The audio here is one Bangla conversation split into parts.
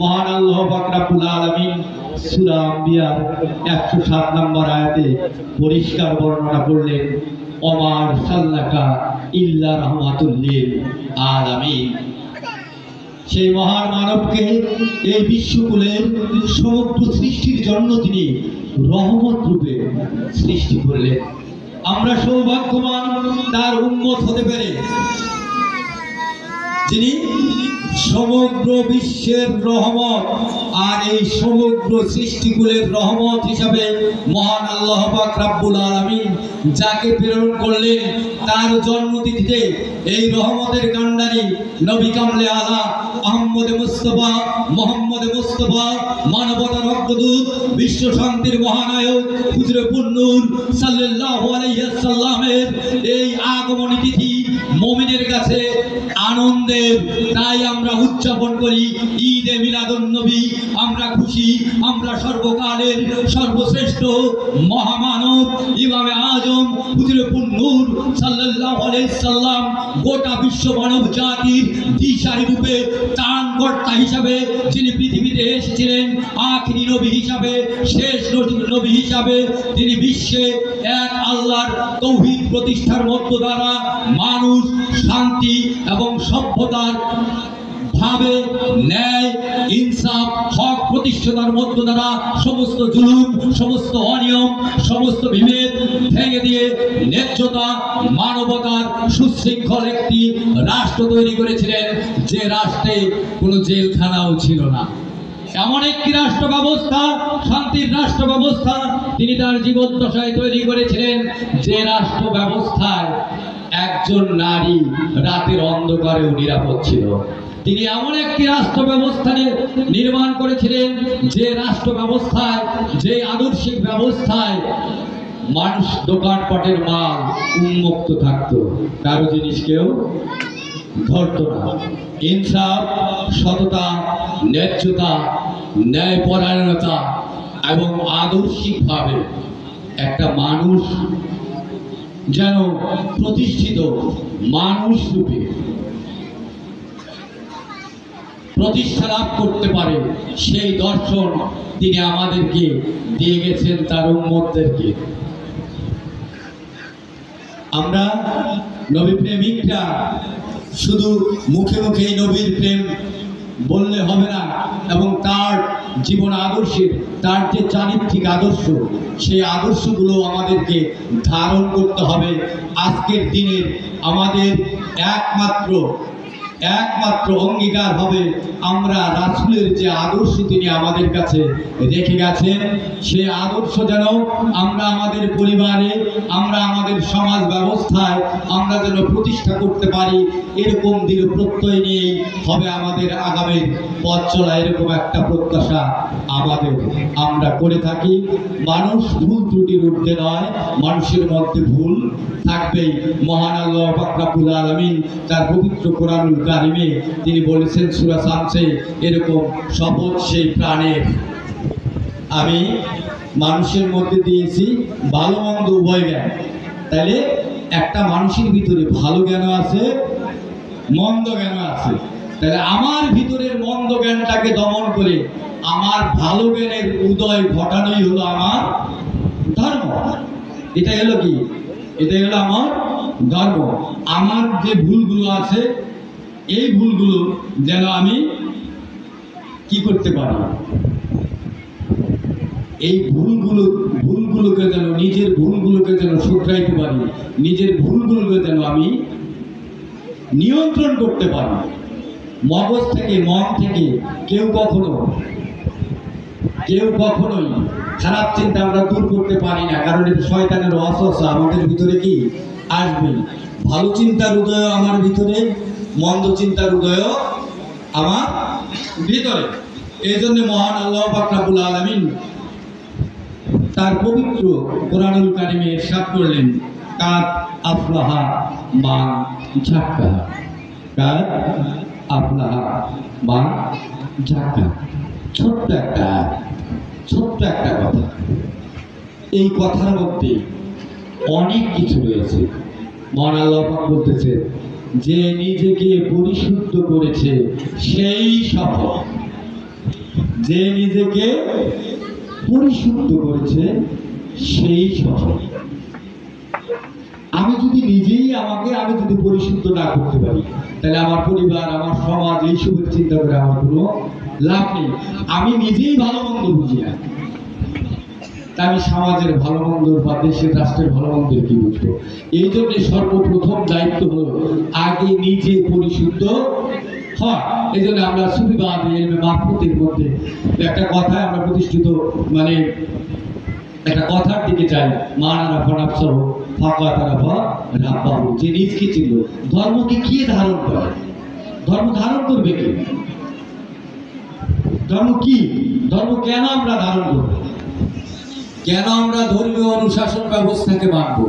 মহান আল্লাহ পাক রব্বুল আলামিন সূরা আম্বিয়ার 107 নম্বর আয়াতে পরিষ্কার বর্ণনা করলেন, ওমা আরসালনাকা ইল্লা রাহমাতুল লিল আলামিন। সেই মহান মানবকে এই বিশ্বকুলের সমগ্র সৃষ্টির জন্য তিনি রহমত রূপে সৃষ্টি করলেন। আমরা সৌভাগ্যবান তার উম্মত হতে পেরে, যিনি সমগ্র বিশ্বের রহমত আর এই সমগ্র সৃষ্টিকুলের রহমত হিসাবে মহান আল্লাহ পাক রব্বুল আলামিন যাকে প্রেরণ করলেন, তার জন্মতিথিতে এই রহমতের কান্ডারি নবী কামলে আলা আহমদ মুস্তফা মোহাম্মদ মুস্তফা মানবতার অগ্রদূত বিশ্ব শান্তির মহানায়ক হুজুরে পুন্নুর সাল্লাল্লাহু আলাইহি ওয়াসাল্লামের এই আগমনী তিথি মুমিনের কাছে আনন্দের, তাই আমরা উদযাপন করি ঈদে মিলাদুন নবী। আমরা খুশি, আমরা সর্বকালের সর্বশ্রেষ্ঠ মহামানব ইমামে আজম হুজুরে পুন্নুর সাল্লাল্লাহু আলাইহি সাল্লাম গোটা বিশ্ব মানব জাতির দিশারি রূপে ত্রাণকর্তা হিসাবে যিনি পৃথিবীতে এসেছিলেন, আখিরি নবী হিসাবে, শেষ নবী হিসাবে তিনি বিশ্বে এক আল্লাহর তৌহিদ প্রতিষ্ঠার মধ্য দ্বারা মানুষ শান্তি এবং সভ্যতার ভাবে ন্যায় ইনসাফ হক প্রতিষ্ঠার মধ্য দ্বারা সমস্ত জুলুম, সমস্ত অনিয়ম, সমস্ত বিভেদ ভেঙে দিয়ে ন্যায্যতা মানবতার সুশৃঙ্খল একটি রাষ্ট্র তৈরি করেছিলেন, যে রাষ্ট্রে কোনো জেলখানাও ছিল না। এমন একটি রাষ্ট্র ব্যবস্থা, শান্তির রাষ্ট্র ব্যবস্থা তিনি তার জীবদ্দশায় তৈরি করেছিলেন, যে রাষ্ট্র ব্যবস্থায় একজন নারী রাতের অন্ধকারেও নিরাপদ ছিল। তিনি এমন একটি রাষ্ট্র ব্যবস্থা নির্মাণ করেছিলেন, যে রাষ্ট্র ব্যবস্থায়, যে আদর্শিক ব্যবস্থায় মানুষ দোকানপাটের মাল উন্মুক্ত থাকতো, কারো জিনিস কেউ ধরত না। ইনসাফ, সততা, ন্যায্যতা, ন্যায়পরায়ণতা এবং আদর্শিকভাবে একটা মানুষ যেন প্রতিষ্ঠিত মানুষ রূপে প্রতিষ্ঠা লাভ করতে পারে, সেই দর্শন তিনি আমাদেরকে দিয়ে গেছেন তার উম্মতদেরকে। আমরা নবী প্রেমিকরা শুধু মুখে মুখে নবীর প্রেম বললে হবে না, এবং তার জীবন আদর্শের, তার যে চারিত্রিক আদর্শ, সেই আদর্শগুলো আমাদেরকে ধারণ করতে হবে। আজকের দিনের আমাদের একমাত্র অঙ্গীকার হবে আমরা রাসূলের যে আদর্শ তিনি আমাদের কাছে রেখে গেছেন, সেই আদর্শ যেন আমরা আমাদের পরিবারে, আমরা আমাদের সমাজ ব্যবস্থায় আমরা যেন প্রতিষ্ঠা করতে পারি, এরকম দৃঢ় প্রত্যয় নিয়েই হবে আমাদের আগামী পথ চলা। এরকম একটা প্রত্যাশা আমরা করে থাকি। মানুষ ভুল ত্রুটির ঊর্ধ্বে নয়, মানুষের মধ্যে ভুল থাকবেই। মহান আল্লাহ পাক রব্বুল আলামিন তার পবিত্র কোরআনুল কারিমে তিনি বলেছেন সূরা শামসে এরকম, শপথ সেই প্রাণের আমি মানুষের মধ্যে দিয়েছি ভালো মন্দ উভয় জ্ঞান। তাইলে একটা মানুষের ভিতরে ভালো জ্ঞান আছে, মন্দ জ্ঞান আছে। তাহলে আমার ভিতরের মন্দ জ্ঞানটাকে দমন করে আমার ভালো জ্ঞানের উদয় ঘটানোই হলো আমার ধর্ম। এটাই হলো কি? এটাই হলো আমার ধর্ম। আমার যে ভুলগুলো আছে, এই ভুলগুলো যেন আমি কি করতে পারি, এই ভুলগুলোকে যেন, নিজের ভুলগুলোকে যেন শুধরাইতে পারি, নিজের ভুলগুলোকে যেন আমি নিয়ন্ত্রণ করতে পারি। মগজ থেকে, মন থেকে কেউ কখনোই খারাপ চিন্তা আমরা দূর করতে পারি না, কারণ এটা শয়তানের ওয়াসওয়াসা আমাদের ভিতরে কি আসবে। ভালো চিন্তার উদয় আমার ভিতরে, মন্দ চিন্তার উদয় আমার ভিতরে। এই জন্য মহান আল্লাহ পাক রব্বুল আলামিন তার পবিত্র কোরআনুল কারিমে ইরশাদ করলেন, কাদ আফলাহা মান যাক্কাহা, কাদ আফলাহা মান যাক্কাহা। ছোট্ট একটা কথা, এই কথার মধ্যে অনেক কিছু রয়েছে। মহান আল্লাহ পাক বলতেছে, যে নিজেকে পরিশুদ্ধ করেছে সেই সফল, যে নিজেকে পরিশুদ্ধ করেছে সেই সফল। আমি যদি নিজেই আমি যদি পরিশুদ্ধ না করতে পারি, তাহলে আমার পরিবার, আমার সমাজ এইসবের চিন্তা করে আমার কোনো লাভ নেই। আমি নিজেই ভালো মন্দ বুঝি না, তা আমি সমাজের ভালো মন্দ বা দেশের রাষ্ট্রের ভালো মন্দের কি বুঝবো? এই জন্য সর্বপ্রথম দায়িত্ব হলো আগে নিজে পরিশুদ্ধ হয়। এই জন্য আমরা সুফিবাদ মারফতের মধ্যে একটা কথায় আমরা প্রতিষ্ঠিত, মানে একটা কথার দিকে চাই, মানারা ফনাফসহ ফাঁকা তারা বা রাব্বাহু, যে নিজকে চিনল। ধর্মকে কে ধারণ করে? ধর্ম ধারণ করবে কে? ধর্ম কি? ধর্ম কেন আমরা ধারণ করব? কেন আমরা ধর্মীয় অনুশাসন ব্যবস্থাকে মানব?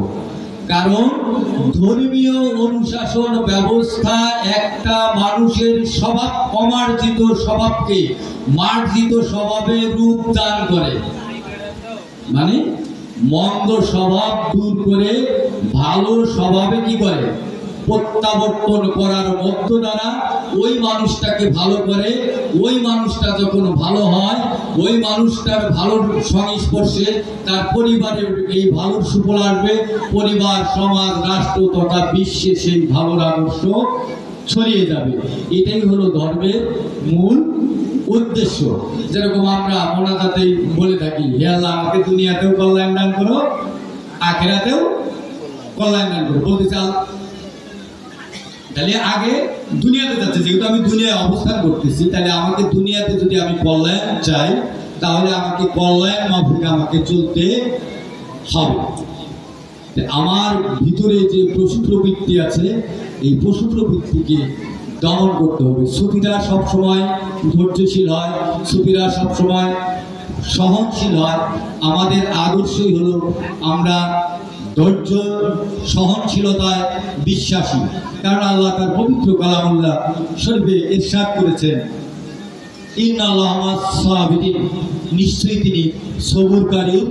কারণ ধর্মীয় অনুশাসন ব্যবস্থা একটা মানুষের স্বভাব, অমার্জিত স্বভাবকে মার্জিত স্বভাবে রূপ দান করে। মানে মন্দ স্বভাব দূর করে ভালো স্বভাবে কি করে? প্রত্যাবর্তন করার মধ্য দ্বারা ওই মানুষটাকে ভালো করে। ওই মানুষটা যখন ভালো হয়, ওই মানুষটার ভালোর সংস্পর্শে তার পরিবারের এই ভালোর সুফল আসবে। পরিবার, সমাজ, রাষ্ট্র তথা বিশ্বে সেই ভালোর আদর্শ ছড়িয়ে যাবে। এটাই হলো ধর্মের মূল উদ্দেশ্য। যেরকম আমরা মোনাজাতেই বলে থাকি, হে আল্লাহ আমাকে দুনিয়াতেও কল্যাণ দান করো, আখিরাতেও কল্যাণ দান করো। বলতে চাল তাহলে আগে দুনিয়াতে যাচ্ছে, যেহেতু আমি দুনিয়ায় অবস্থান করতেছি, তাহলে আমাকে দুনিয়াতে যদি আমি কল্যাণ চাই, তাহলে আমাকে কল্যাণ মাফিক আমাকে চলতে হবে। আমার ভিতরে যে পশু প্রবৃত্তি আছে, এই পশু প্রবৃত্তিকে দমন করতে হবে। সুফিরা সবসময় ধৈর্যশীল হয়, সুফিরা সবসময় সহনশীল হয়। আমাদের আদর্শই হলো আমরা ধৈর্য, সহনশীলতায় বিশ্বাসী। কারণ আল্লাহ তার পবিত্র কালামুল্লাহ শরীফে ইরশাদ করেছেন, ইন্নাল্লাহ মা'আস সাবিরিন, নিশ্চয়ই তিনি সবুরকারীর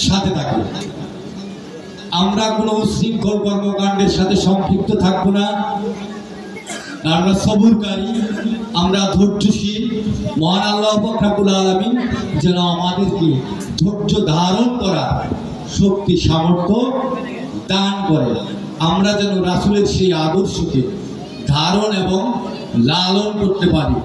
সাথে থাকেন। আমরা কোনো উচ্ছৃঙ্খল কর্মকাণ্ডের সাথে সম্পৃক্ত থাকবো না। আমরা সবুরকারী, আমরা ধৈর্যশীল। মহান আল্লাহ পাক রব্বুল আলামিন যেন আমাদেরকে ধৈর্য ধারণ করার শক্তি, সামর্থ্য দান করে। আমরা যেন রাসূলের সেই আদর্শকে ধারণ এবং লালন করতে পারি।